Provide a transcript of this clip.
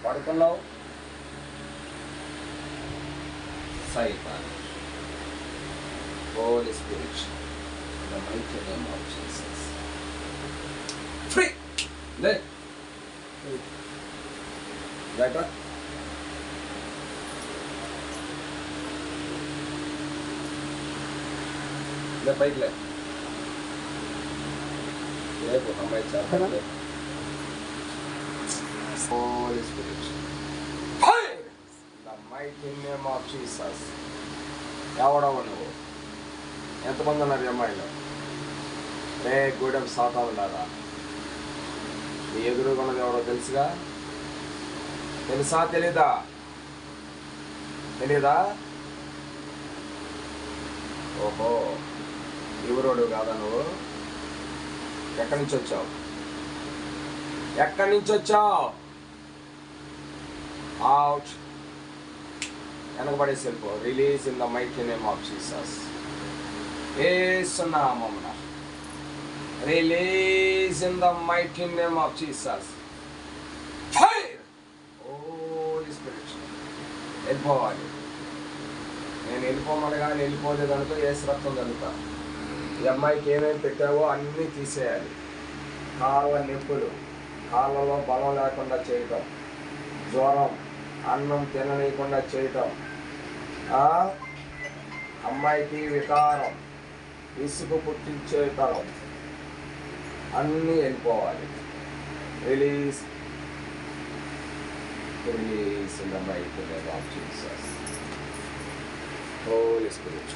పడుకున్నావు Satan, Holy Spirit, in the mighty name of Jesus. Free! Let. Right up. Le pike le. Le ko hamai char le. Holy Spirit. mighty name of Jesus. ఎవడవు నువ్వు? ఎంతమంది ఉన్నారు ఈ అమ్మాయిలో? రే గూడెం సాతానులారా, నీ ఎదురుగా ఉన్నది ఎవడో తెలుసుగా? తెలుసా తెలీదా? తెలీదా? ఓహో, ఎవరోడు కాదా నువ్వు? ఎక్కడి నుంచి వచ్చావు? ఎక్కడి నుంచి వచ్చావు? అవుట్, వెనకబడేసి వెళ్ళిపో. Release in the mighty name of Jesus. యేసు నామమున release in the mighty name of Jesus. Fire! Holy Spirit వెళ్ళిపోవాలి. నేను వెళ్ళిపోమనగా వెళ్ళిపోలేదు అనుకో యేసు రక్తం జరుగుతా. ఈ అమ్మాయికి ఏమేమి పెట్టావో అన్నీ తీసేయాలి. కాళ్ళ నొప్పులు, కాళ్ళలో బలం లేకుండా చేయటం, జ్వరం, అన్నం తిననీయకుండా చేయటం, అమ్మాయికి వికారం, ఇసుకు పుట్టించే తరం, అన్నీ వెళ్ళిపోవాలి. Release release in the mighty name of Jesus. Holy spirit.